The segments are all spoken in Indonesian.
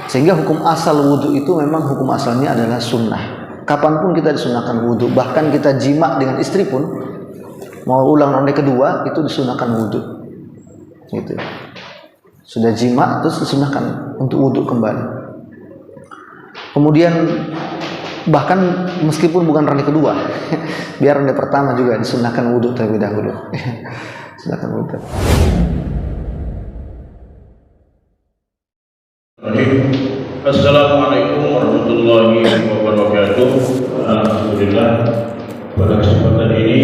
Sehingga hukum asal wudhu itu memang hukum asalnya adalah sunnah. Kapanpun kita disunahkan wudhu, bahkan kita jima dengan istri pun, mau ulang ronde kedua itu disunahkan wudhu. Gitu. Sudah jima terus disunahkan untuk wudhu kembali. Kemudian bahkan meskipun bukan ronde kedua, biar ronde pertama juga disunahkan wudhu terlebih dahulu. Silakan wudhu. Assalamualaikum warahmatullahi wabarakatuh. Alhamdulillah, pada kesempatan ini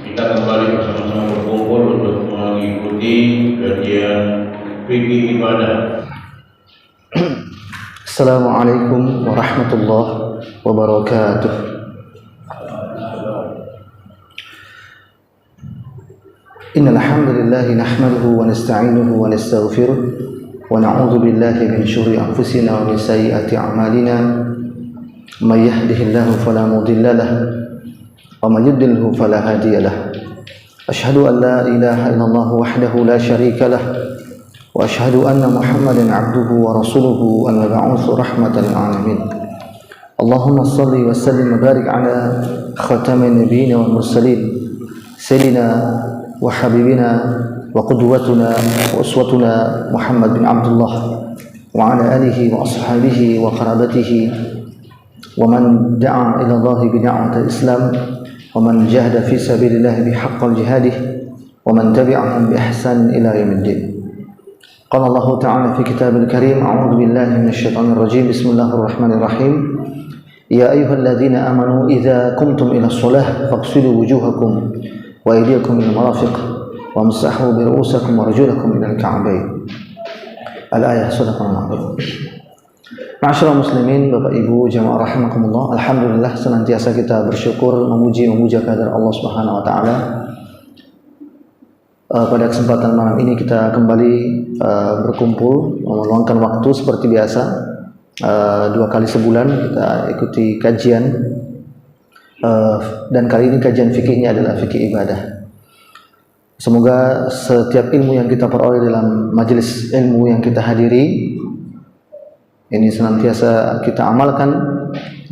kita kembali bersama-sama berkumpul untuk mengikuti kajian fikih ibadah. Assalamualaikum warahmatullahi wabarakatuh. Innal hamdalillah nahmaduhu wa nasta'inuhu wa nastaghfiruh wa na'udzu billahi min syururi anfusina wa min sayyiati a'malina. May yahdihillahu fala mudilla lahu wa may yudlilhu fala hadiya lahu. Asyhadu an la ilaha illallah wahdahu la syarika lahu wa asyhadu anna Muhammadan 'abduhu wa rasuluhu al-mab'uts rahmatan lil 'alamin. Allahumma shalli wa sallim wa barik ala khatamin nabiyyin wal mursalin sayyidina wa habibina wa qudwatuna wa uswatuna Muhammad bin Abdullah wa ala alihi wa ashabihi wa qarabatihi wa man da'a ila Allah bi da'watil Islam wa man jahada fi sabilillah bi haqqil jihadih wa man tabi'ahum bi ihsan ila yaumiddin. Qala Allah ta'ala fi kitabil karim, a'udzu billahi minasy syaithanir rajim, bismillahirrahmanirrahim. Ya ayyuhalladzina amanu idza qumtum ila shalah faghsilu wujuhakum wa aydiyakum ilal marafiq wamsahu bi ru'usikum wa arjulakum ilal ka'bayn. Al-ayah. Sadaqallahu. Ma'asyiral muslimin, Bapak Ibu jamaah rahimakumullah, alhamdulillah senantiasa kita bersyukur memuja kehadirat Allah Subhanahu wa taala. Pada kesempatan malam ini kita kembali berkumpul meluangkan waktu seperti biasa. 2 kali sebulan kita ikuti kajian, dan kali ini kajian fikihnya adalah fikih ibadah. Semoga setiap ilmu yang kita peroleh dalam majelis ilmu yang kita hadiri ini senantiasa kita amalkan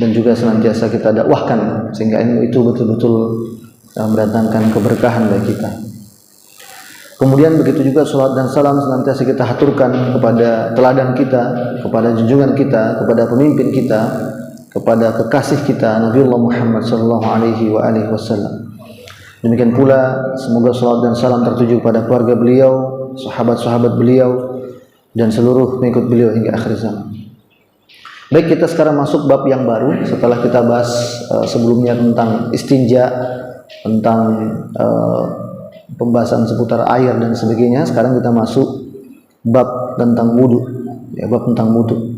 dan juga senantiasa kita dakwahkan, sehingga ilmu itu betul-betul mendatangkan keberkahan bagi kita. Kemudian begitu juga salat dan salam senantiasa kita haturkan kepada teladan kita, kepada junjungan kita, kepada pemimpin kita, kepada kekasih kita Nabiullah Muhammad sallallahu alaihi wasallam. Demikian pula semoga salat dan salam tertuju kepada keluarga beliau, sahabat-sahabat beliau, dan seluruh pengikut beliau hingga akhir zaman. Baik, kita sekarang masuk bab yang baru setelah kita bahas sebelumnya tentang istinja, tentang pembahasan seputar air dan sebagainya. Sekarang kita masuk bab tentang wudu, ya, bab tentang wudu.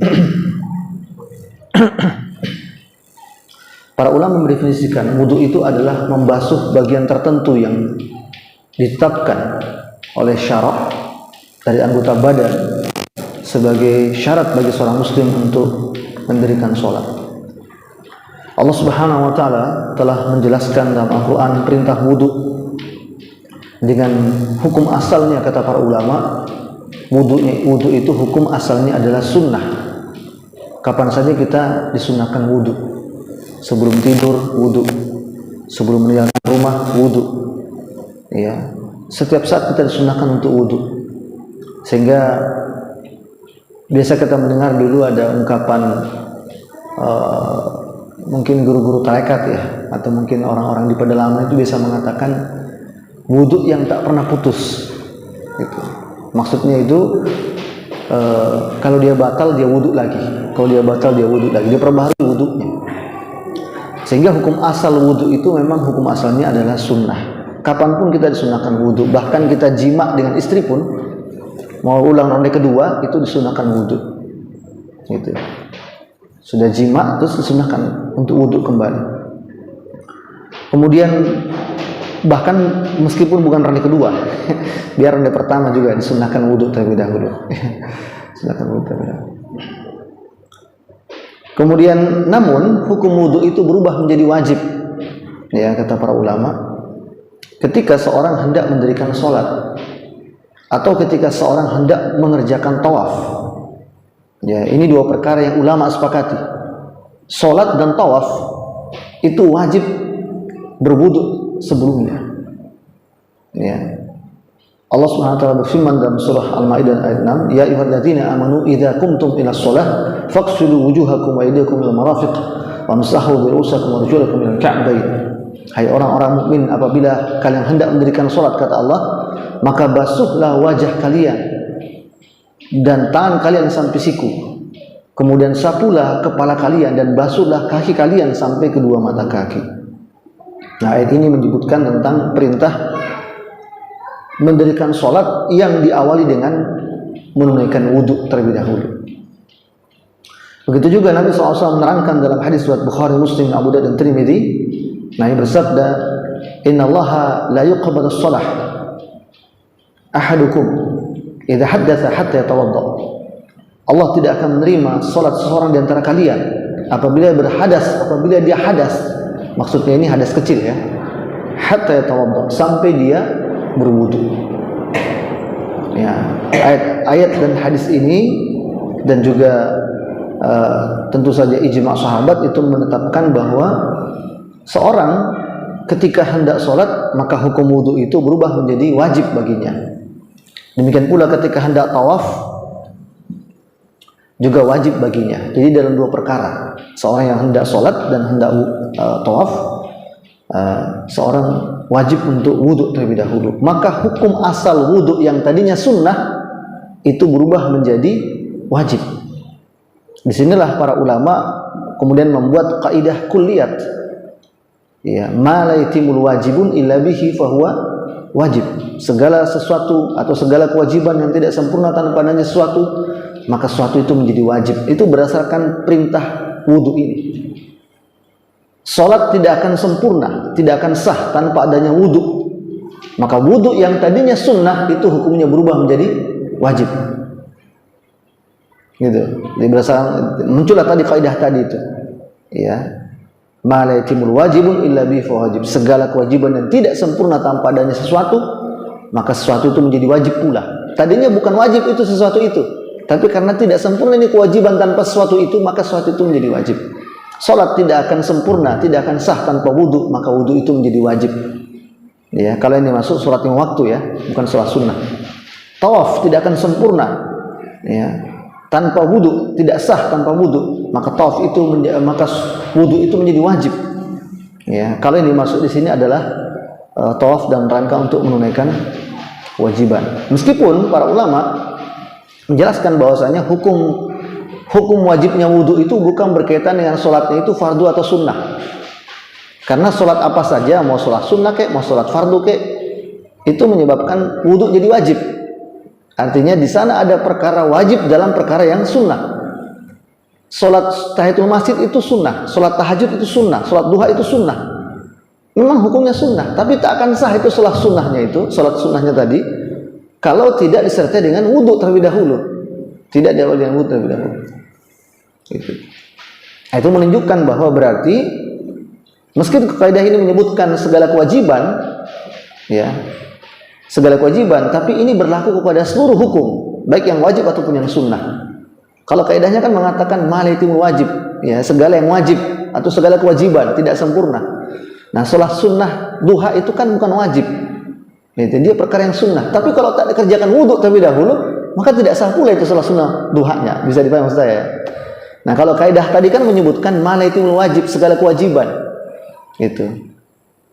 Para ulama mendefinisikan wudu itu adalah membasuh bagian tertentu yang ditetapkan oleh syarak dari anggota badan sebagai syarat bagi seorang muslim untuk mendirikan sholat. Allah Subhanahu wa taala telah menjelaskan dalam Al-Qur'an perintah wudu dengan hukum asalnya. Kata para ulama, wudu itu hukum asalnya adalah sunnah. Kapan saja kita disunahkan wudu, sebelum tidur wudu, sebelum meninggalkan rumah wudu, ya, setiap saat kita disunahkan untuk wudu. Sehingga biasa kita mendengar dulu ada ungkapan, mungkin guru-guru tarekat ya, atau mungkin orang-orang di pedalaman itu biasa mengatakan wudu yang tak pernah putus gitu. Maksudnya itu kalau dia batal dia wudu lagi, kalau dia batal dia wudu lagi, dia perbaharui wudunya. Sehingga hukum asal wudu itu memang hukum asalnya adalah sunnah. Kapanpun kita disunahkan wudu, bahkan kita jima dengan istri pun, mau ulang ronde kedua itu disunahkan wudu gitu. Sudah jima terus disunahkan untuk wudu kembali. Kemudian bahkan meskipun bukan ronde kedua, biar ronde pertama juga disunahkan wudhu terlebih dahulu. Silakan wudhu terlebih dahulu. Kemudian namun hukum wudhu itu berubah menjadi wajib, ya, kata para ulama, ketika seorang hendak mendirikan sholat atau ketika seorang hendak mengerjakan tawaf. Ya, ini dua perkara yang ulama sepakati. Salat dan tawaf itu wajib berwudu sebelumnya. Ya. Allah Subhanahu wa taala berfirman dalam surah Al-Maidah ayat 6, "Ya ayyuhalladzina amanu idza qumtum ila shalah faghsilu wujuhakum wa aydiyakum ilal marafiq wamsahu bi ru'usikum wa arjulakum ilal ka'bayn." Hai orang-orang mukmin, apabila kalian hendak mendirikan salat, kata Allah, maka basuhlah wajah kalian dan tangan kalian sampai siku. Kemudian sapulah kepala kalian dan basuhlah kaki kalian sampai kedua mata kaki. Nah, ayat ini menyebutkan tentang perintah mendirikan sholat yang diawali dengan menunaikan wudhu terlebih dahulu. Begitu juga Nabi SAW menerangkan dalam hadis riwayat Bukhari, Muslim, Abu Dawud dan Tirmidzi. Nabi bersabda, "Inna Allaha la yuqbalu shalah ahadukum idza haddatsa hatta yatawadda." Allah tidak akan menerima salat seseorang di antara kalian apabila dia hadas. Maksudnya ini hadas kecil ya. Hatta yatawadda, sampai dia berwudu. Ya, ayat dan hadis ini dan juga tentu saja ijma' sahabat itu menetapkan bahwa seorang ketika hendak sholat maka hukum wudu itu berubah menjadi wajib baginya. Demikian pula ketika hendak tawaf juga wajib baginya. Jadi dalam dua perkara, seorang yang hendak sholat dan hendak tawaf, seorang wajib untuk wudhu terlebih dahulu. Maka hukum asal wudhu yang tadinya sunnah itu berubah menjadi wajib. Disinilah para ulama kemudian membuat kaidah kulliyat. Ya, ma la yatimul wajibun illa bihi fahuwa wajib. Segala sesuatu atau segala kewajiban yang tidak sempurna tanpa adanya sesuatu, maka sesuatu itu menjadi wajib. Itu berdasarkan perintah wudhu ini. Salat tidak akan sempurna, tidak akan sah tanpa adanya wudhu. Maka wudhu yang tadinya sunnah itu hukumnya berubah menjadi wajib. Gitu. Jadi berdasarkan muncullah tadi kaidah tadi itu. Ya. Ma la yatimul wajibun illa bihi wajib. Segala kewajiban yang tidak sempurna tanpa adanya sesuatu, maka sesuatu itu menjadi wajib pula. Tadinya bukan wajib itu sesuatu itu, tapi karena tidak sempurna ini kewajiban tanpa sesuatu itu, maka sesuatu itu menjadi wajib. Salat tidak akan sempurna, tidak akan sah tanpa wudu, maka wudu itu menjadi wajib. Ya, kalau ini masuk salat yang waktu ya, bukan salat sunnah. Tawaf tidak akan sempurna, ya, tanpa wudu, tidak sah tanpa wudu, maka tawaf itu maka wudu itu menjadi wajib. Ya, kalau ini masuk di sini adalah tawaf dalam rangka untuk menunaikan kewajiban. Meskipun para ulama menjelaskan bahwasanya hukum wajibnya wudu itu bukan berkaitan dengan sholatnya itu fardu atau sunnah. Karena sholat apa saja, mau sholat sunnah kek, mau sholat fardu kek, itu menyebabkan wudu jadi wajib. Artinya di sana ada perkara wajib dalam perkara yang sunnah. Sholat tahiyatul masjid itu sunnah, sholat tahajud itu sunnah, sholat duha itu sunnah. Memang hukumnya sunnah, tapi tak akan sah itu sholat sunnahnya itu, sholat sunnahnya tadi, kalau tidak disertai dengan wudu terlebih dahulu. Tidak diawali dengan wudu terlebih dahulu. Itu menunjukkan bahwa berarti meski kaidah ini menyebutkan segala kewajiban, ya, segala kewajiban, tapi ini berlaku kepada seluruh hukum, baik yang wajib ataupun yang sunnah. Kalau kaidahnya kan mengatakan malitimul wajib, ya, segala yang wajib atau segala kewajiban tidak sempurna. Nah, sholat sunnah duha itu kan bukan wajib, itu dia perkara yang sunnah. Tapi kalau tak dikerjakan wudhu terlebih dahulu, maka tidak sah pula itu sholat sunnah duhanya. Bisa dipahami maksud saya? Nah, kalau kaidah tadi kan menyebutkan malitimul wajib, segala kewajiban, itu.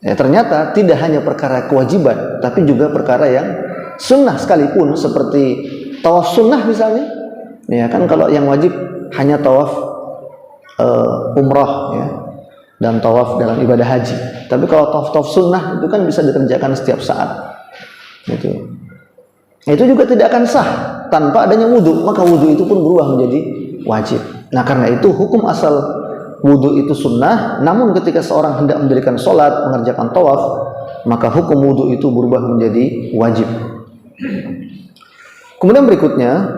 Ya, ternyata tidak hanya perkara kewajiban, tapi juga perkara yang sunnah sekalipun, seperti tawaf sunnah misalnya. Ya kan, kalau yang wajib hanya tawaf umrah, ya, dan tawaf dalam ibadah haji. Tapi kalau tawaf sunnah itu kan bisa dikerjakan setiap saat. Itu juga tidak akan sah tanpa adanya wudhu, maka wudhu itu pun berubah menjadi wajib. Nah, karena itu hukum asal wudhu itu sunnah, namun ketika seorang hendak mendirikan sholat, mengerjakan tawaf, maka hukum wudhu itu berubah menjadi wajib. Kemudian berikutnya,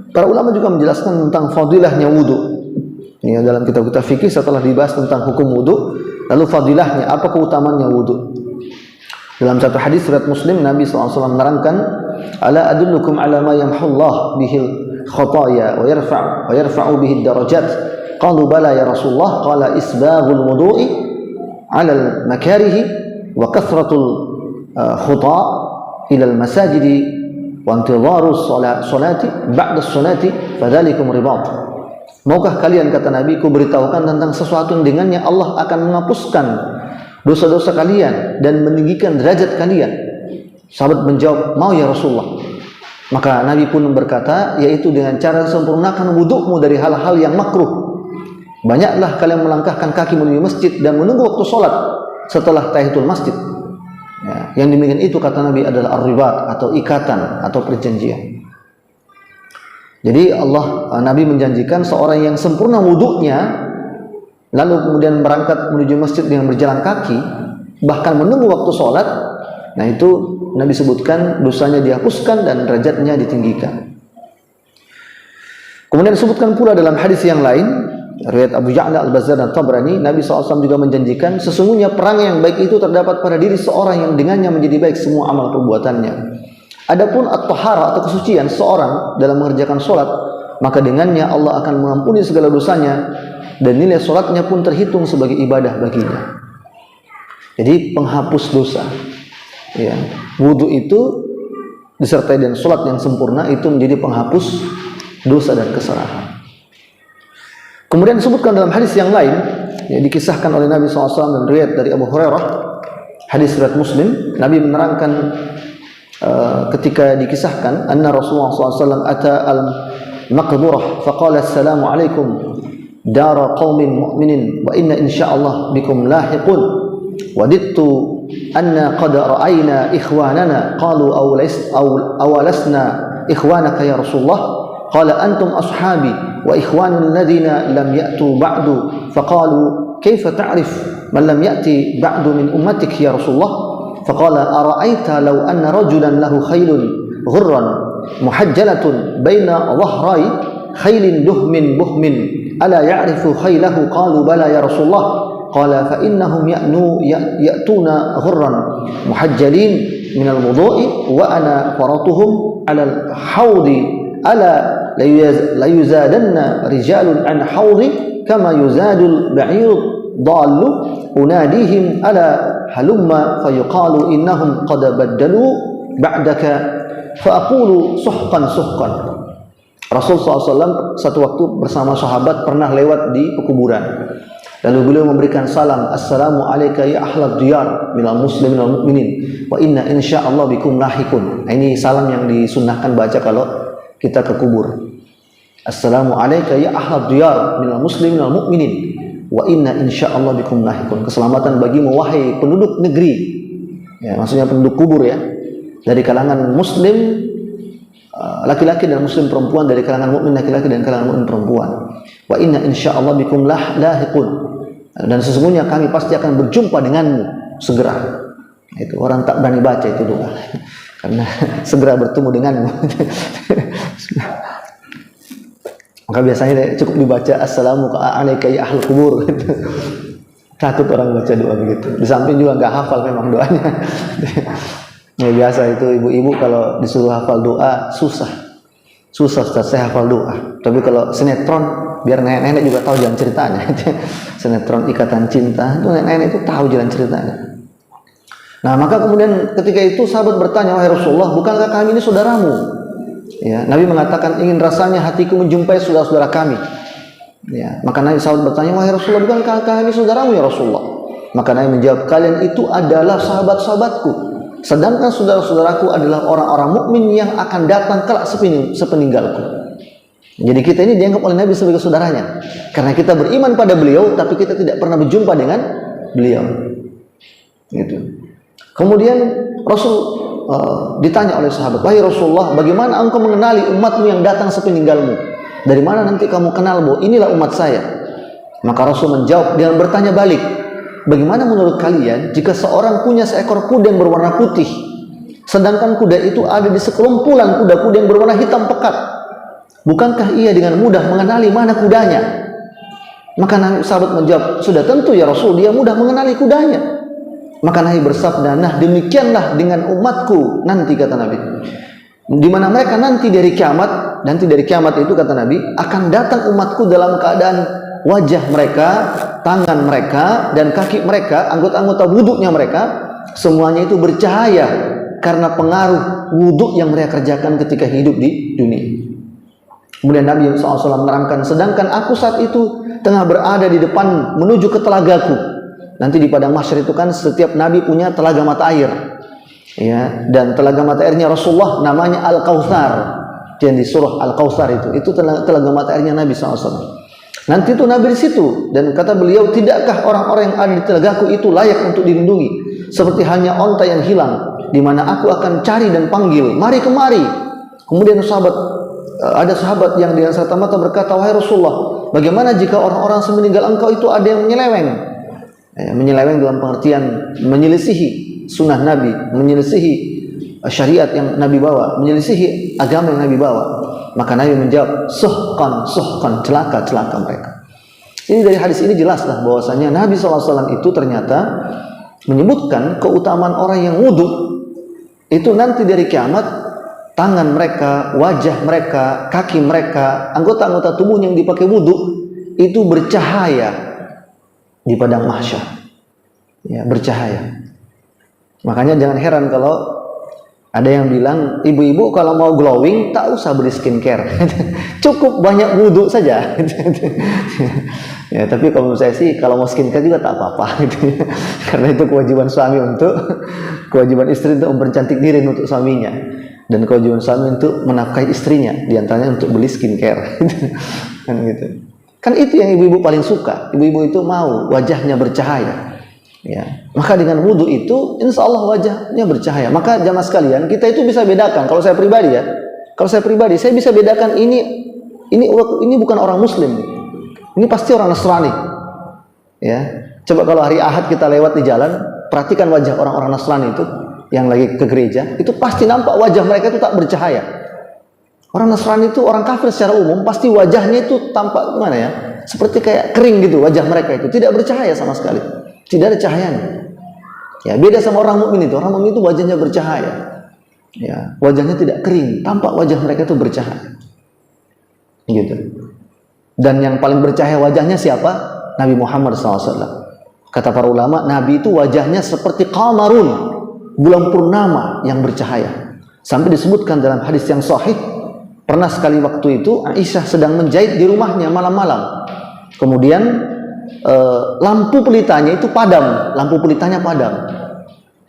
para ulama juga menjelaskan tentang fadilahnya wudhu. Ini dalam kitab-kitab fikih setelah dibahas tentang hukum wudhu, lalu fadilahnya, apa keutamaannya wudhu. Dalam satu hadis riwayat Muslim, Nabi SAW menerangkan, "Ala adullukum ala ma yamhullah bihil khotaya wa yarfa'u bihi darajat. Qalu bala ya Rasulullah, qala isbaghul wudu'i 'ala al-makarihi wa kathratul khuta ila al-masajidi wa intidharu salati ba'da as-salati fadzalikum ribat. Maukah kalian, kata Nabi, ku beritahukan tentang sesuatu yang dengannya Allah akan menghapuskan dosa-dosa kalian dan meninggikan derajat kalian? Sahabat menjawab, mau ya Rasulullah. Maka Nabi pun berkata, yaitu dengan cara sempurnakan wudukmu dari hal-hal yang makruh. Banyaklah kalian melangkahkan kaki menuju masjid dan menunggu waktu sholat setelah tahiyatul masjid. Ya, yang demikian itu, kata Nabi, adalah ar-ribat atau ikatan atau perjanjian. Jadi Nabi menjanjikan seorang yang sempurna wuduknya lalu kemudian berangkat menuju masjid dengan berjalan kaki, bahkan menunggu waktu sholat, nah itu Nabi sebutkan dosanya dihapuskan dan derajatnya ditinggikan. Kemudian disebutkan pula dalam hadis yang lain, riwayat Abu Ya'la Al-Bazzar dan Tabrani, Nabi SAW juga menjanjikan sesungguhnya perang yang baik itu terdapat pada diri seorang yang dengannya menjadi baik semua amal perbuatannya. Adapun at-tahara atau kesucian seorang dalam mengerjakan sholat, maka dengannya Allah akan mengampuni segala dosanya dan nilai sholatnya pun terhitung sebagai ibadah baginya. Jadi penghapus dosa. Ya, wudu itu disertai dengan sholat yang sempurna itu menjadi penghapus dosa dan kesalahan. Kemudian disebutkan dalam hadis yang lain, yang dikisahkan oleh Nabi SAW dan riwayat dari Abu Hurairah, hadis riwayat Muslim, Nabi menerangkan ketika dikisahkan anna Rasulullah SAW ata al-maqburah faqala assalamu alaikum dara qaumin mu'minin wa inna insyaallah bikum lahiqun wadittu anna qad ra'ayna ikhwanana qalu awalasna ikhwanaka ya Rasulullah qala antum ashabi wa ikhwanul ladzina lam ya'tu ba'du faqalu kaifa ta'rif man lam ya'ti ba'du min ummatik ya Rasulullah faqala ara'aita law anna rajulan lahu khaylun ghurran muhajjalatun baina dhahrai khaylin duhmin buhmin ala ya'rifu khaylahu qalu bala ya Rasulullah qala fa innahum ya'tuna ghurran muhajjalin min al-wudu'i wa ana faratuhum ala al-hawdi ala la yuzadanna rijalun an hawdi kama yuzadul ba'ir dallu unadihim ala halumma fayuqalu innahum qad baddalu ba'daka fa aqulu suhqan suhqan. Rasul SAW satu waktu bersama sahabat pernah lewat di pekuburan. Lalu beliau memberikan salam, assalamu alayka ya ahlad diyar minal muslimin wal mu'minin wa inna insyaallah bikum lahikun. Ini salam yang disunnahkan baca kalau kita ke kubur. Assalamu alayka ya ahlad diyar minal muslimin wal mu'minin wa inna insyaallah bikum lahikun. Keselamatan bagimu wahai penduduk negeri. Ya, maksudnya penduduk kubur ya. Dari kalangan muslim laki-laki dan muslim perempuan, dari kalangan mukmin laki-laki dan kalangan mukmin perempuan. Wa inna insyaallah bikum lahiqun. Dan sesungguhnya kami pasti akan berjumpa denganmu segera. Itu orang tak berani baca itu doa karena segera bertemu denganmu. Maka biasanya cukup dibaca assalamu alayka ya ahlul kubur. Takut orang baca doa begitu. Di samping juga nggak hafal memang doanya. Ya, biasa itu ibu-ibu kalau disuruh hafal doa susah Ustaz, saya hafal doa. Tapi kalau sinetron biar nenek-nenek juga tahu jalan ceritanya. Sinetron Ikatan Cinta itu nenek-nenek itu tahu jalan ceritanya. Nah, maka kemudian ketika itu sahabat bertanya, wahai Rasulullah, bukankah kami ini saudaramu? Ya, Nabi mengatakan ingin rasanya hatiku menjumpai saudara-saudara kami. Ya, maka Nabi sahabat bertanya, wahai Rasulullah, bukankah kami saudaramu ya Rasulullah? Maka Nabi menjawab, kalian itu adalah sahabat-sahabatku. Sedangkan saudara-saudaraku adalah orang-orang mukmin yang akan datang kelak sepeninggalku. Jadi kita ini dianggap oleh Nabi sebagai saudaranya. Karena kita beriman pada beliau, tapi kita tidak pernah berjumpa dengan beliau. Gitu. Kemudian Rasul ditanya oleh sahabat, wahai Rasulullah, bagaimana engkau mengenali umatmu yang datang sepeninggalmu? Dari mana nanti kamu kenal bahwa inilah umat saya? Maka Rasul menjawab dengan bertanya balik, bagaimana menurut kalian jika seorang punya seekor kuda yang berwarna putih, sedangkan kuda itu ada di sekelumpulan kuda-kuda yang berwarna hitam pekat? Bukankah ia dengan mudah mengenali mana kudanya? Maka Nabi sahabat menjawab, sudah tentu ya Rasul, dia mudah mengenali kudanya. Maka Nabi bersabda, nah demikianlah dengan umatku nanti, kata Nabi, di mana mereka nanti dari kiamat nanti dari kiamat itu kata Nabi akan datang umatku dalam keadaan wajah mereka, tangan mereka, dan kaki mereka, anggota-anggota wuduknya mereka, semuanya itu bercahaya karena pengaruh wuduk yang mereka kerjakan ketika hidup di dunia. Kemudian Nabi SAW menerangkan, sedangkan aku saat itu tengah berada di depan menuju ke telagaku. Nanti di padang mahsyar itu kan setiap Nabi punya telaga mata air, ya, dan telaga mata airnya Rasulullah namanya Al-Kautsar, yang di surah Al-Kautsar itu telaga mata airnya Nabi SAW. Nanti itu Nabi di situ, dan kata beliau, tidakkah orang-orang yang ada di telagaku itu layak untuk dilindungi seperti halnya onta yang hilang, di mana aku akan cari dan panggil, mari kemari. Kemudian ada sahabat yang dengan serta-merta berkata, wahai Rasulullah, bagaimana jika orang-orang semeninggal engkau itu ada yang menyeleweng? Menyeleweng dalam pengertian menyelisihi sunnah Nabi, menyelisihi syariat yang Nabi bawa, menyelisihi agama yang Nabi bawa. Maka Nabi menjawab, suhkan, celaka mereka. Ini dari hadis ini jelaslah bahwasanya Nabi SAW itu ternyata menyebutkan keutamaan orang yang wudhu itu nanti dari kiamat, tangan mereka, wajah mereka, kaki mereka, anggota-anggota tubuh yang dipakai wudhu itu bercahaya di padang mahsyar, ya, bercahaya. Makanya jangan heran kalau ada yang bilang, ibu-ibu kalau mau glowing tak usah beli skincare, cukup banyak wudhu saja. Ya, tapi kalau menurut saya sih kalau mau skincare juga tak apa-apa, karena itu kewajiban suami kewajiban istri untuk mempercantik diri untuk suaminya, dan kewajiban suami untuk menafkahi istrinya, diantaranya untuk beli skincare. Kan gitu. Kan itu yang ibu-ibu paling suka. Ibu-ibu itu mau wajahnya bercahaya. Ya, maka dengan wudhu itu insya Allah wajahnya bercahaya. Maka jamaah sekalian, kita itu bisa bedakan. Kalau saya pribadi saya bisa bedakan ini bukan orang Muslim, ini pasti orang Nasrani. Ya, coba kalau hari Ahad kita lewat di jalan, perhatikan wajah orang-orang Nasrani itu yang lagi ke gereja, itu pasti nampak wajah mereka itu tak bercahaya. Orang Nasrani itu, orang kafir secara umum, pasti wajahnya itu tampak gimana ya? Seperti kayak kering gitu wajah mereka itu, tidak bercahaya sama sekali. Tidak ada cahayanya. Ya, beda sama orang mukmin itu. Orang mukmin itu wajahnya bercahaya. Ya, wajahnya tidak kering, tampak wajah mereka itu bercahaya. Gitu. Dan yang paling bercahaya wajahnya siapa? Nabi Muhammad SAW. Kata para ulama, Nabi itu wajahnya seperti qamarun, bulan purnama yang bercahaya. Sampai disebutkan dalam hadis yang sahih, pernah sekali waktu itu Aisyah sedang menjahit di rumahnya malam-malam. Kemudian lampu pelitanya itu padam,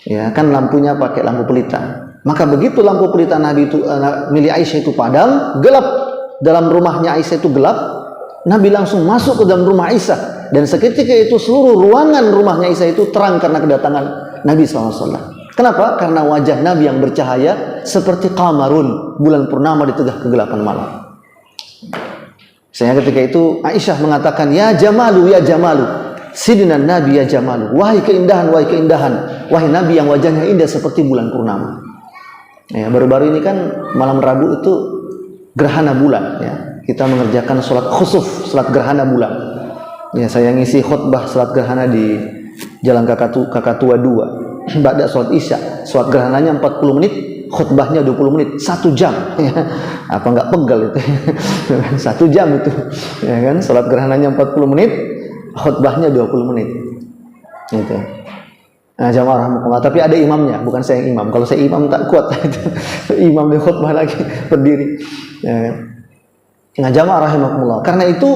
ya kan, lampunya pakai lampu pelita. Maka begitu lampu pelita Nabi itu milik Aisyah itu padam, gelap, dalam rumahnya Aisyah itu gelap, Nabi langsung masuk ke dalam rumah Aisyah, dan seketika itu seluruh ruangan rumahnya Aisyah itu terang karena kedatangan Nabi SAW. Kenapa? Karena wajah Nabi yang bercahaya seperti qamarun, bulan purnama di tengah kegelapan malam. Sehingga ketika itu Aisyah mengatakan, ya jamalu, sidina Nabi ya jamalu, wahai keindahan, wahai Nabi yang wajahnya indah seperti bulan purnama. Ya, baru-baru ini kan malam Rabu itu gerhana bulan, ya. Kita mengerjakan sholat khusuf, sholat gerhana bulan. Ya, saya ngisi khutbah sholat gerhana di Jalan Kakatua 2. Ba'da sholat Isya, sholat gerhananya 40 menit, khutbahnya 20 menit, 1 jam. Ya. Apa enggak pegal itu? 1 jam itu. Ya kan, sholat gerhananya 40 menit, khutbahnya 20 menit. Gitu. Nah, jamaah rahmatullah, tapi ada imamnya, bukan saya yang imam. Kalau saya imam tak kuat. Imam di khutbah lagi berdiri. Ya kan? Nah, jamaah rahmatullah, karena itu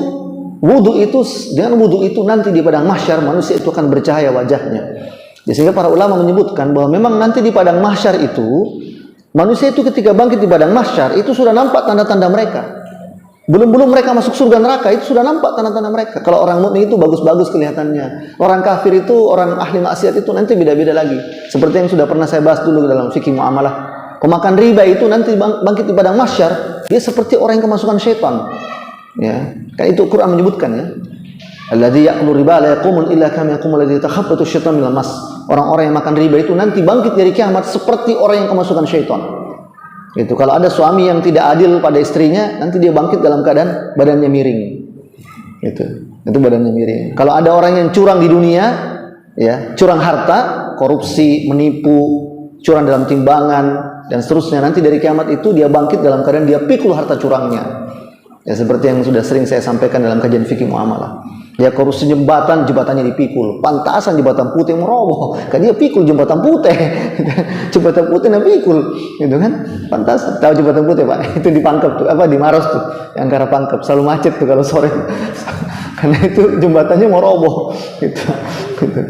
dengan wudu itu nanti di padang mahsyar manusia itu akan bercahaya wajahnya. Sehingga para ulama menyebutkan bahwa memang nanti di padang mahsyar itu manusia itu ketika bangkit di padang mahsyar itu sudah nampak tanda-tanda mereka. Belum mereka masuk surga neraka itu sudah nampak tanda-tanda mereka. Kalau orang mukmin itu bagus-bagus kelihatannya. Orang kafir itu, orang ahli maksiat itu nanti beda-beda lagi. Seperti yang sudah pernah saya bahas dulu dalam fikih muamalah. Pemakan riba itu nanti bangkit di padang mahsyar, dia seperti orang yang kemasukan syaitan. Ya, kan itu Quran menyebutkan, ya. Alladzi ya'kulu riba la yaqumun illa kama yaqumul ladzi yatakhabbathu syaitan minal mas. Orang-orang yang makan riba itu nanti bangkit dari kiamat seperti orang yang kemasukan syaitan. Itu kalau ada suami yang tidak adil pada istrinya, nanti dia bangkit dalam keadaan badannya miring. Itu badannya miring. Kalau ada orang yang curang di dunia, ya, curang harta, korupsi, menipu, curang dalam timbangan, dan seterusnya. Nanti dari kiamat itu dia bangkit dalam keadaan dia pikul harta curangnya. Ya seperti yang sudah sering saya sampaikan dalam kajian fikih muamalah. Dia korupsi jembatan, jembatannya dipikul. Pantasan jembatan putih meroboh, kan dia pikul jembatan putih. Jembatan putih nah pikul, gitu kan? Pantasan. Tahu jembatan putih, Pak? Itu di Pangkep tuh, apa di Maros tuh, yang Angkara Pangkep. Selalu macet tuh kalau sore. Karena itu jembatannya mau roboh, gitu.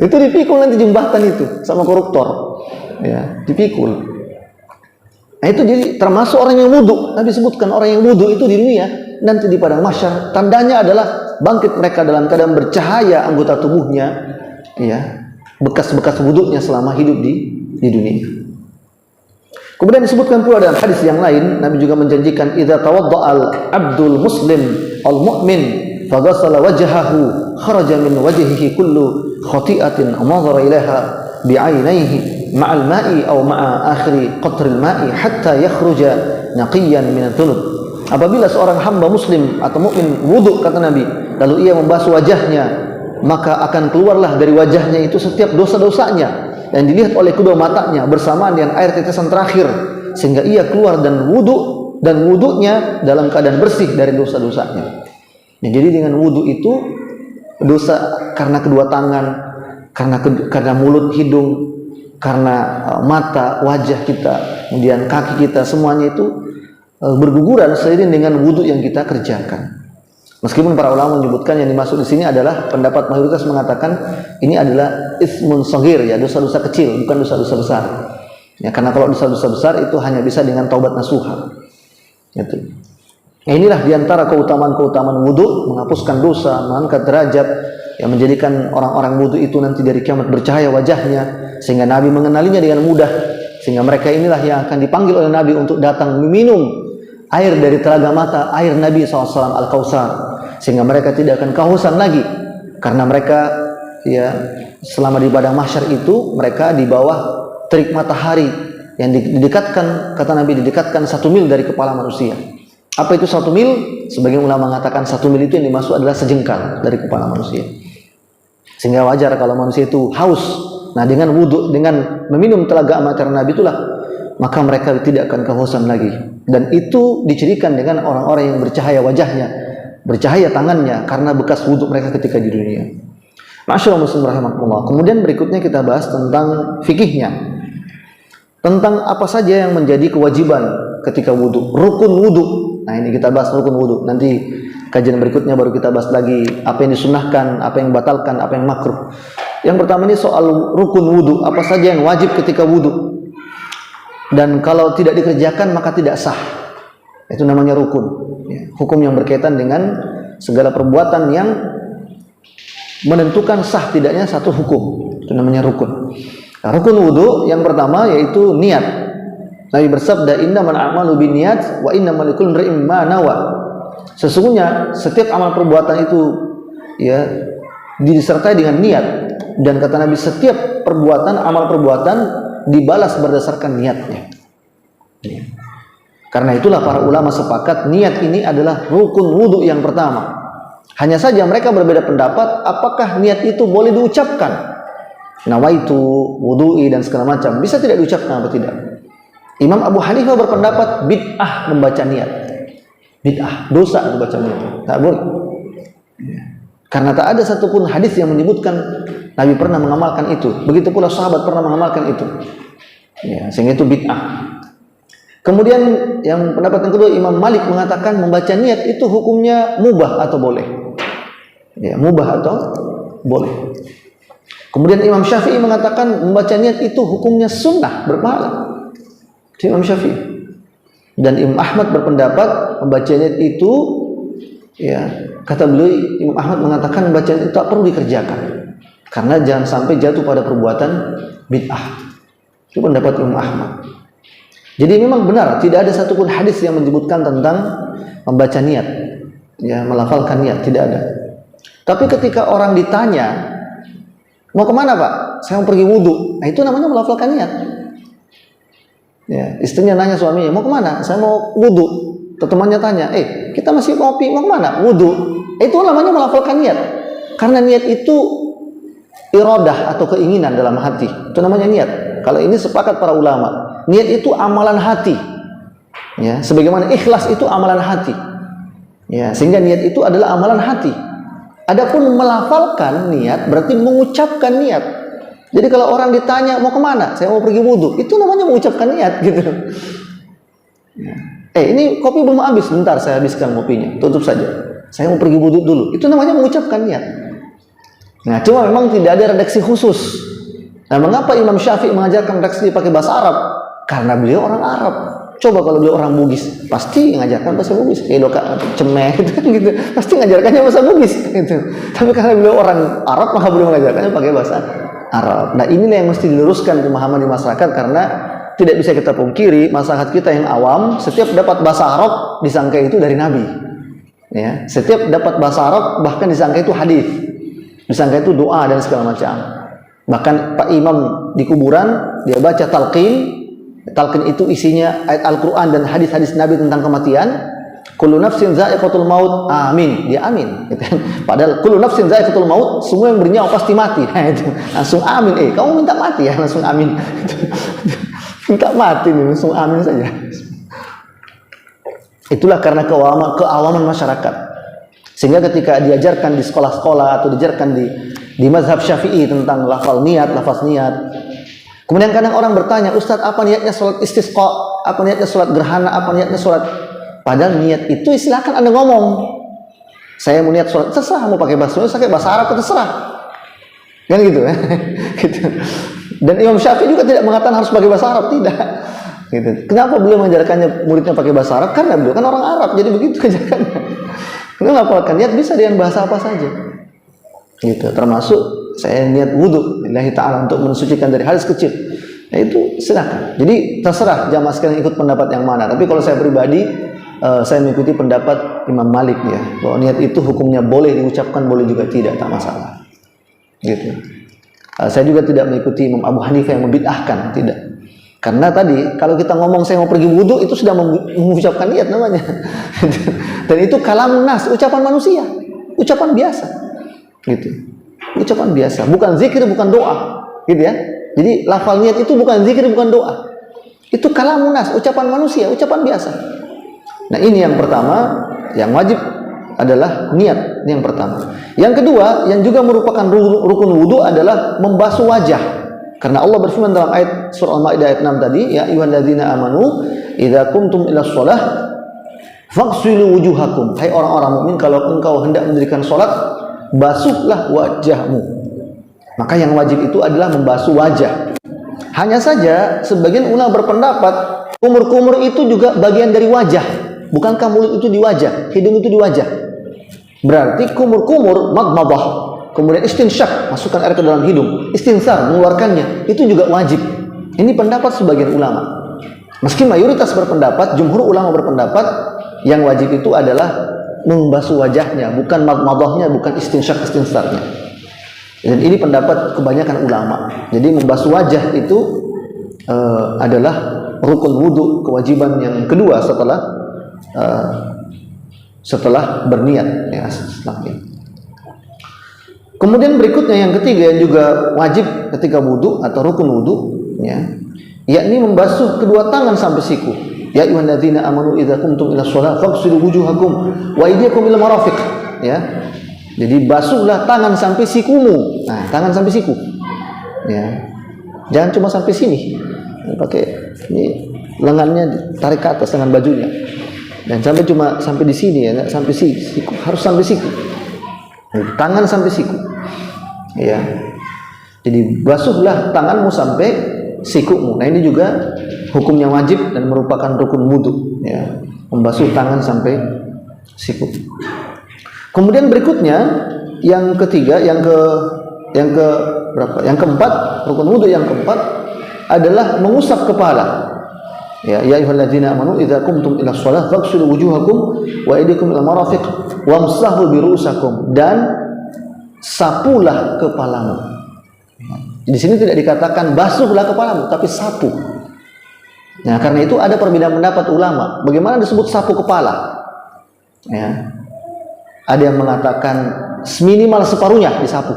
Itu dipikul nanti jembatan itu sama koruptor, ya dipikul. Nah itu jadi termasuk orang yang wudu. Nabi sebutkan orang yang wudu itu di dunia nanti di padang mahsyar tandanya adalah bangkit mereka dalam keadaan bercahaya anggota tubuhnya, ya bekas-bekas wudunya selama hidup di dunia. Kemudian disebutkan pula dalam hadis yang lain, Nabi juga menjanjikan idza tawadda'al abdul muslim al mu'min faghasala wajhahu kharaja min wajhihi kullu khati'atin nadhara ilaiha bi'ainaihi ma'al ma'i aw ma'a akhiri qatril ma'i hatta yakhruja naqiyan min adh-dhunub. Apabila seorang hamba muslim atau mukmin wudu, kata Nabi, lalu ia membasuh wajahnya, maka akan keluarlah dari wajahnya itu setiap dosa-dosanya yang dilihat oleh kedua matanya bersamaan dengan air tetesan terakhir, sehingga ia keluar dan wudunya dalam keadaan bersih dari dosa-dosanya. Ya, jadi dengan wudu itu dosa karena kedua tangan, karena mulut, hidung, karena mata, wajah kita, kemudian kaki kita, semuanya itu berguguran seiring dengan wudu yang kita kerjakan. Meskipun para ulama menyebutkan yang dimaksud di sini adalah pendapat mayoritas mengatakan ini adalah ismun shaghir, ya dosa-dosa kecil, bukan dosa-dosa besar. Ya karena kalau dosa-dosa besar itu hanya bisa dengan taubat nasuha. Gitu. Nah, inilah diantara keutamaan-keutamaan wudu, menghapuskan dosa, mengangkat derajat, yang menjadikan orang-orang wudu itu nanti dari kiamat bercahaya wajahnya, sehingga Nabi mengenalinya dengan mudah, sehingga mereka inilah yang akan dipanggil oleh Nabi untuk datang meminum air dari telaga mata, air Nabi SAW Al-Kautsar, sehingga mereka tidak akan kehausan lagi, karena mereka ya selama di padang mahsyar itu mereka di bawah terik matahari yang didekatkan, kata Nabi, didekatkan 1 mil dari kepala manusia. Apa itu 1 mil? Sebagian ulama mengatakan 1 mil itu yang dimaksud adalah sejengkal dari kepala manusia, sehingga wajar kalau manusia itu haus. Nah dengan wudu, dengan meminum telaga mata Nabi itulah maka mereka tidak akan kehausan lagi. Dan itu dicirikan dengan orang-orang yang bercahaya wajahnya, bercahaya tangannya, karena bekas wudu mereka ketika di dunia. Masyaallah muslim rahimakumullah. Kemudian berikutnya kita bahas tentang fikihnya, tentang apa saja yang menjadi kewajiban ketika wudu, rukun wudu. Nah ini kita bahas rukun wudu. Nanti kajian berikutnya baru kita bahas lagi apa yang disunahkan, apa yang batalkan, apa yang makruh. Yang pertama ini soal rukun wudu, apa saja yang wajib ketika wudu, dan kalau tidak dikerjakan maka tidak sah. Itu namanya rukun, ya, hukum yang berkaitan dengan segala perbuatan yang menentukan sah tidaknya satu hukum, itu namanya rukun. Nah, rukun wudu yang pertama yaitu niat. Nabi bersabda, innamal a'malu binniyat wa innamal likulli imrin ma nawa. Sesungguhnya setiap amal perbuatan itu ya disertai dengan niat, dan kata Nabi setiap perbuatan, amal perbuatan dibalas berdasarkan niatnya. Karena itulah para ulama sepakat niat ini adalah rukun wudu yang pertama. Hanya saja mereka berbeda pendapat apakah niat itu boleh diucapkan, nawaitu, wudu'i dan segala macam, bisa tidak diucapkan atau tidak. Imam Abu Hanifah berpendapat bid'ah membaca niat, bid'ah, dosa membaca niat, tak boleh. Karena tak ada satupun hadis yang menyebutkan Nabi pernah mengamalkan itu. Begitu pula sahabat pernah mengamalkan itu. Ya, sehingga itu bid'ah. Kemudian yang pendapat yang kedua, Imam Malik mengatakan membaca niat itu hukumnya mubah atau boleh. Ya, mubah atau boleh. Kemudian Imam Syafi'i mengatakan membaca niat itu hukumnya sunnah, berpahala. Itu Imam Syafi'i. Dan Imam Ahmad berpendapat membaca niat itu, ya, kata beliau, Imam Ahmad mengatakan membaca niat itu tak perlu dikerjakan, karena jangan sampai jatuh pada perbuatan bid'ah. Itu pendapat Imam Ahmad. Jadi memang benar tidak ada satupun hadis yang menyebutkan tentang membaca niat, ya, melafalkan niat, tidak ada. Tapi ketika orang ditanya, mau kemana Pak? Saya mau pergi wudu. Nah itu namanya melafalkan niat. Ya, istrinya nanya suaminya, mau kemana? Saya mau wudu. Temannya tanya, kita masih ngopi, mau kemana? Wudu. Itu namanya melafalkan niat. Karena niat itu iradah atau keinginan dalam hati. Itu namanya niat. Kalau ini sepakat para ulama, niat itu amalan hati. Ya, sebagaimana ikhlas itu amalan hati. Ya, sehingga niat itu adalah amalan hati. Adapun melafalkan niat berarti mengucapkan niat. Jadi kalau orang ditanya mau kemana, saya mau pergi wudhu, itu namanya mengucapkan niat gitu. Ya. Ini kopi belum habis, bentar saya habiskan kopinya, tutup saja. Saya mau pergi wudhu dulu, itu namanya mengucapkan niat. Nah, cuma memang tidak ada redaksi khusus. Nah, mengapa Imam Syafi'i mengajarkan redaksi pakai bahasa Arab? Karena beliau orang Arab. Coba kalau beliau orang Bugis, pasti mengajarkan bahasa Bugis. Doka cemeh gitu, pasti mengajarkannya bahasa Bugis gitu. Tapi karena beliau orang Arab, maka beliau mengajarkannya pakai bahasa Arab. Nah, inilah yang mesti diluruskan pemahaman di masyarakat, karena tidak bisa kita pungkiri masyarakat kita yang awam setiap dapat bahasa Arab disangka itu dari Nabi. Ya, setiap dapat bahasa Arab bahkan disangka itu hadis, disangka itu doa dan segala macam. Bahkan Pak Imam di kuburan dia baca talqin. Talqin itu isinya ayat Al-Quran dan hadis-hadis Nabi tentang kematian. Kullu nafsin za'iqatul maut, amin, dia amin. Padahal kullu nafsin za'iqatul maut, semua yang bernyawa pasti mati. Langsung amin. Kamu minta mati ya, langsung amin. Minta mati nih, langsung amin saja. Itulah karena keawaman masyarakat. Sehingga ketika diajarkan di sekolah-sekolah atau diajarkan di mazhab Syafi'i tentang lafaz niat, kemudian kadang orang bertanya, Ustadz, apa niatnya sholat istisqa? Apa niatnya sholat gerhana? Apa niatnya sholat? Padahal niat itu silakan Anda ngomong. Saya mau niat sholat, terserah mau pakai bahasa Arab, terserah. Kan gitu ya. Gitu. Dan Imam Syafi'i juga tidak mengatakan harus pakai bahasa Arab, tidak. Gitu. Kenapa beliau mengajarkannya muridnya pakai bahasa Arab? Karena beliau kan orang Arab, jadi begitu ajarannya. Kenapa? Niat bisa dengan bahasa apa saja. Gitu. Termasuk saya niat wudhu lillahi ta'ala untuk mensucikan dari hadis kecil. Nah, itu silakan. Jadi terserah jamaah sekalian ikut pendapat yang mana. Tapi kalau saya pribadi, saya mengikuti pendapat Imam Malik ya, bahwa niat itu hukumnya boleh diucapkan, boleh juga tidak, tak masalah. Gitu. Saya juga tidak mengikuti Imam Abu Hanifah yang membid'ahkan, tidak. Karena tadi kalau kita ngomong saya mau pergi wudhu, itu sudah mengucapkan niat namanya. Dan itu kalam nas, ucapan manusia, ucapan biasa. Gitu. Ucapan biasa, bukan zikir, bukan doa, gitu ya. Jadi lafal niat itu bukan zikir, bukan doa. Itu kalamun nas, ucapan manusia, ucapan biasa. Nah, ini yang pertama, yang wajib adalah niat, ini yang pertama. Yang kedua, yang juga merupakan rukun wudu adalah membasuh wajah. Karena Allah berfirman dalam ayat surah Al-Maidah ayat 6 tadi, ya ayyuhalladzina amanu idza qumtum ilas shalah faghsilu wujuhakum. Hai orang-orang mukmin, kalau engkau hendak mendirikan salat, basuhlah wajahmu. Maka yang wajib itu adalah membasuh wajah. Hanya saja sebagian ulama berpendapat kumur-kumur itu juga bagian dari wajah. Bukankah mulut itu di wajah, hidung itu di wajah? Berarti kumur-kumur madmadah, kemudian istinsyak, masukkan air ke dalam hidung, istinsar, mengeluarkannya, itu juga wajib. Ini pendapat sebagian ulama. Meski mayoritas berpendapat, jumhur ulama berpendapat yang wajib itu adalah membasuh wajahnya, bukan madmadahnya, bukan istinsarnya. Dan ini pendapat kebanyakan ulama. Jadi membasuh wajah itu adalah rukun wudu, kewajiban yang kedua setelah berniat ya, Kemudian berikutnya yang ketiga yang juga wajib ketika wudu atau rukun wudu ya, yakni membasuh kedua tangan sampai siku. Ya ayyuhalladzina amanu idza qumtum ila shalah faghsilu wujuhakum wa aydiyakum ila marafiq ya. Jadi basuhlah tangan sampai sikumu. Nah, tangan sampai siku. Ya. Jangan cuma sampai sini. Pakai ini lengannya tarik ke atas dengan bajunya. Dan sampai di sini ya, enggak sampai siku, harus sampai siku. Tangan sampai siku. Ya. Jadi basuhlah tanganmu sampai sikumu. Nah, ini juga hukumnya wajib dan merupakan rukun wudu ya. Membasuh tangan sampai siku. Kemudian berikutnya yang ketiga, yang keempat, rukun wudu yang keempat adalah mengusap kepala. Ya ayyuhalladzina amanu idza qumtum ila shalah faghsilu wujuhakum wa aydiyakum ila marafiq wamsahu bi ru'usakum, dan sapulah kepalamu. Di sini tidak dikatakan basuhlah kepalamu, tapi sapu. Nah, karena itu ada perbedaan pendapat ulama. Bagaimana disebut sapu kepala? Ya. Ada yang mengatakan minimal separuhnya disapu.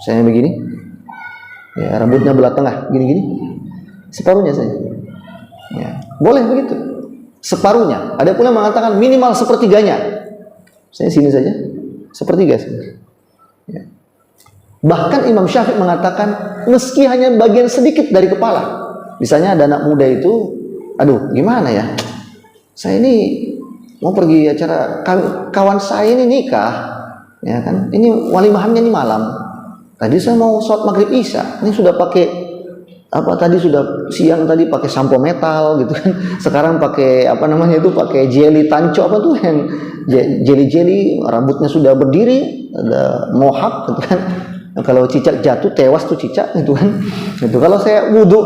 Misalnya begini. Ya, rambutnya belah tengah, gini-gini, separuhnya saja. Ya, boleh begitu, separuhnya. Ada pula mengatakan minimal sepertiganya. Saya sini saja, sepertiga saja. Ya. Bahkan Imam Syafi'i mengatakan meski hanya bagian sedikit dari kepala. Misalnya ada anak muda itu, aduh gimana ya, saya ini mau pergi acara kawan saya ini nikah, ya kan, ini walimahannya ini malam. Tadi saya mau sholat maghrib isya, ini sudah pakai apa tadi, sudah siang tadi pakai sampo metal gitu kan, sekarang pakai apa namanya itu, pakai jelly tanco apa tuh yang jelly, rambutnya sudah berdiri, ada mohak gitu kan. Nah, kalau cicak jatuh tewas tuh cicak gitu kan. Itu kalau saya wudhu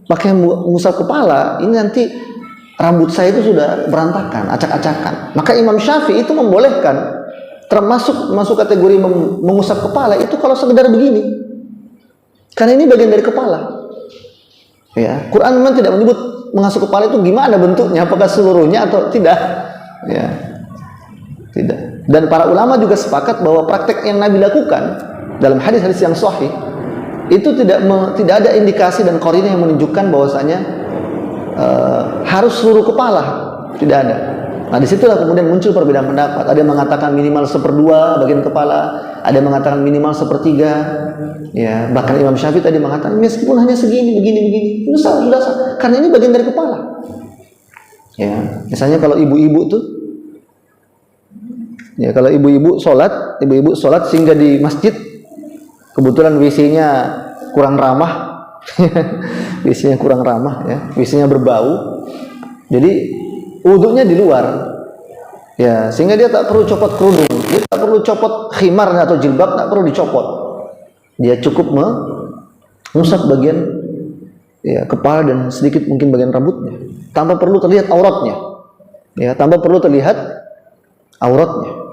pakai musab kepala, ini nanti rambut saya itu sudah berantakan, acak-acakan. Maka Imam Syafi'i itu membolehkan, masuk kategori mengusap kepala itu kalau sekedar begini, karena ini bagian dari kepala. Ya, Quran memang tidak menyebut mengasuh kepala itu gimana bentuknya, apakah seluruhnya atau tidak. Ya, tidak. Dan para ulama juga sepakat bahwa praktek yang Nabi lakukan dalam hadis-hadis yang sahih itu tidak ada indikasi dan qarina yang menunjukkan bahwasanya harus seluruh kepala, tidak ada. Nah, disitulah kemudian muncul perbedaan pendapat. Ada yang mengatakan minimal 1/2 bagian kepala, ada yang mengatakan minimal 1/3. Ya, bahkan Imam Syafi'i tadi mengatakan meskipun hanya segini, begini, sudah sah, karena ini bagian dari kepala. Ya, misalnya kalau ibu-ibu tuh, ya kalau ibu-ibu sholat sehingga di masjid kebetulan WC-nya kurang ramah, WC-nya kurang ramah, ya, WC-nya berbau, jadi wudhunya di luar, ya, sehingga dia tak perlu copot kerudung, dia tak perlu copot khimarnya atau jilbab, tak perlu dicopot, dia cukup mengusap bagian, ya, kepala dan sedikit mungkin bagian rambutnya, tanpa perlu terlihat auratnya, ya, tanpa perlu terlihat auratnya.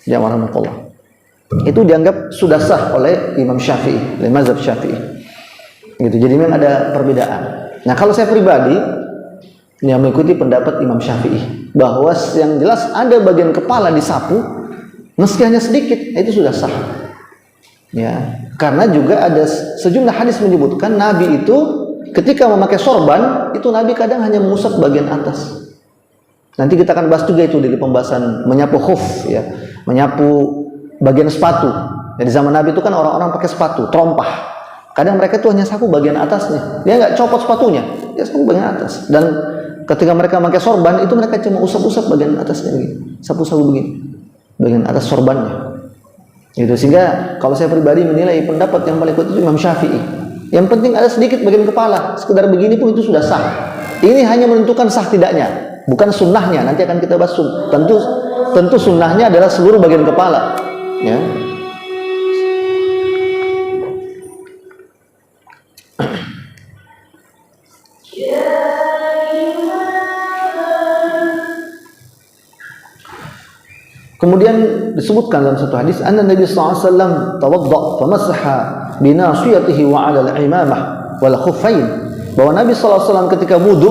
Ya, warahmatullah. Itu dianggap sudah sah oleh Imam Syafi'i, oleh mazhab Syafi'i. Gitu. Jadi memang ada perbedaan. Nah, kalau saya pribadi yang mengikuti pendapat Imam Syafi'i bahwa yang jelas ada bagian kepala disapu meski hanya sedikit, itu sudah sah. Ya, karena juga ada sejumlah hadis menyebutkan Nabi itu ketika memakai sorban itu Nabi kadang hanya mengusap bagian atas. Nanti kita akan bahas juga itu di pembahasan menyapu khuf, ya, menyapu bagian sepatu. Jadi zaman Nabi itu kan orang-orang pakai sepatu terompah. Kadang mereka itu hanya sapu bagian atasnya. Dia nggak copot sepatunya, dia sapu bagian atas. Dan ketika mereka pakai sorban itu mereka cuma usap-usap bagian atasnya begini, sapu-sapu begini, bagian atas sorbannya. Itu sehingga kalau saya pribadi menilai pendapat yang paling kuat itu Imam Syafi'i. Yang penting ada sedikit bagian kepala, sekedar begini pun itu sudah sah. Ini hanya menentukan sah tidaknya, bukan sunnahnya. Nanti akan kita bahas. Tentu sunnahnya adalah seluruh bagian kepala. Ya. Kemudian disebutkan dalam satu hadis, anna Nabi sallallahu alaihi wasallam tawadda fa masaha bi nasiyatihi wa 'ala al-imamah wal khuffain, bahwa Nabi sallallahu alaihi wasallam ketika wudu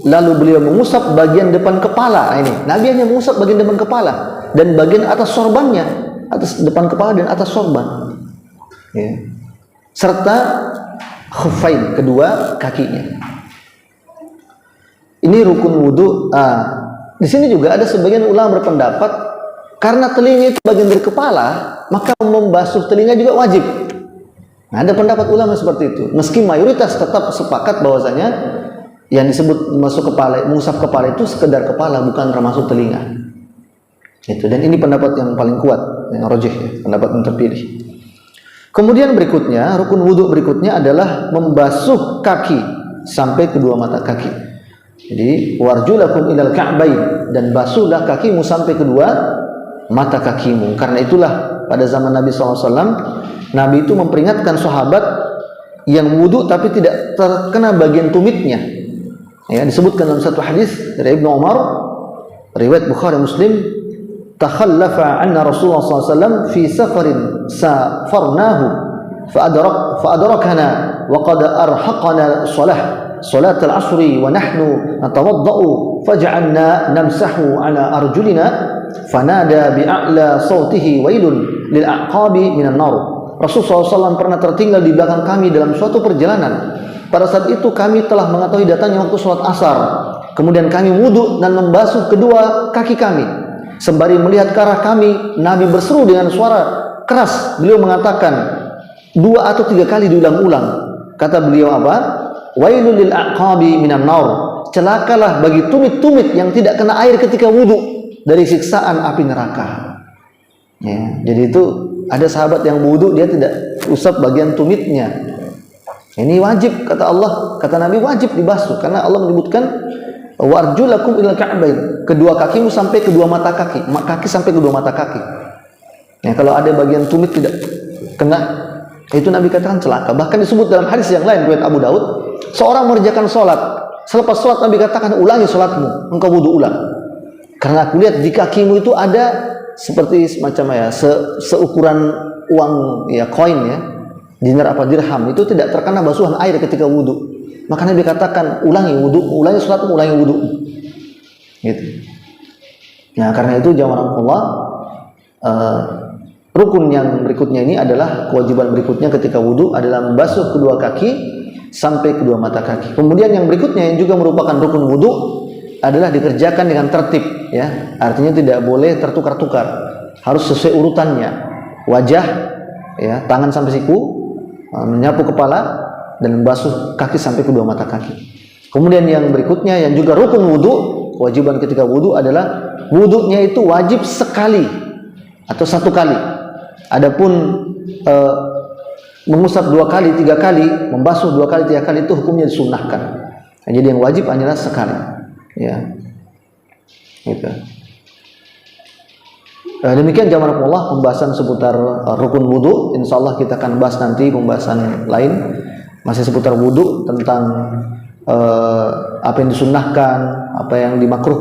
lalu beliau mengusap bagian depan kepala. Nah, ini Nabi hanya mengusap bagian depan kepala dan bagian atas sorbannya, atas depan kepala dan atas sorban, ya, serta khuffain, kedua kakinya. Ini rukun wudu. Di sini juga ada sebagian ulama berpendapat karena telinga itu bagian dari kepala, maka membasuh telinga juga wajib. Nah, ada pendapat ulama seperti itu. Meski mayoritas tetap sepakat bahwasanya yang disebut masuk kepala, mengusap kepala itu sekedar kepala, bukan termasuk telinga. Itu, dan ini pendapat yang paling kuat, yang rajih, ya, pendapat yang terpilih. Kemudian berikutnya, rukun wudhu berikutnya adalah membasuh kaki sampai kedua mata kaki. Jadi warjulakum ilal ka'bain, dan basuhlah kakimu sampai kedua mata kakimu. Karena itulah pada zaman Nabi SAW, Nabi itu memperingatkan sahabat yang wudhu tapi tidak terkena bagian tumitnya. Ya, disebutkan dalam satu hadis dari Ibnu Umar, riwayat Bukhari Muslim, takhallafa anna Rasulullah SAW fi safarin safarnahu fa'adrakana wa qad arhaqana salat al-asri wa nahnu natawadda'u faj'alna namsahu ala arjulina fanada bi'a'la sawtihi wailun lil'aqabi minan nar, Rasulullah SAW pernah tertinggal di belakang kami dalam suatu perjalanan. Pada saat itu kami telah mengetahui datangnya waktu sholat asar. Kemudian kami wudhu dan membasuh kedua kaki kami. Sembari melihat ke arah kami, Nabi berseru dengan suara keras. Beliau mengatakan 2 atau 3 kali diulang-ulang. Kata beliau apa? Wailul lil aqabi minan nar. Celakalah bagi tumit-tumit yang tidak kena air ketika wudhu dari siksaan api neraka. Ya, jadi itu ada sahabat yang wudhu dia tidak usap bagian tumitnya. Ini wajib, kata Allah, kata Nabi, wajib dibasuh karena Allah menyebutkan warjulakum ilal ka'bain, kedua kakimu sampai kedua mata kaki, kaki sampai kedua mata kaki. Ya, kalau ada bagian tumit tidak kena, itu Nabi katakan celaka. Bahkan disebut dalam hadis yang lain riwayat Abu Daud, seorang mengerjakan sholat, selepas sholat Nabi katakan ulangi sholatmu, engkau wudhu ulang. Karena aku lihat di kakimu itu ada seperti semacam ya seukuran uang ya koin ya, dinar apa dirham, itu tidak terkena basuhan air ketika wudhu. Maka Nabi katakan ulangi wudhu, ulangi sholatmu, ulangi wudhu. Gitu. Nah karena itu jamaah Allah, rukun yang berikutnya ini adalah kewajiban berikutnya ketika wudhu adalah membasuh kedua kaki sampai kedua mata kaki. Kemudian yang berikutnya yang juga merupakan rukun wudhu adalah dikerjakan dengan tertib, ya. Artinya tidak boleh tertukar-tukar, harus sesuai urutannya. Wajah, ya, tangan sampai siku, menyapu kepala dan membasuh kaki sampai kedua mata kaki. Kemudian yang berikutnya yang juga rukun wudhu, kewajiban ketika wudhu adalah wudhunya itu wajib sekali atau 1 kali. Adapun mengusap 2 kali, 3 kali, membasuh 2 kali, 3 kali itu hukumnya disunnahkan. Nah, jadi yang wajib hanyalah sekali. Ya, gitu. Demikian jamaah Allah pembahasan seputar rukun wudhu. Insya Allah kita akan bahas nanti pembahasan lain masih seputar wudhu tentang apa yang disunnahkan, apa yang dimakruhkan.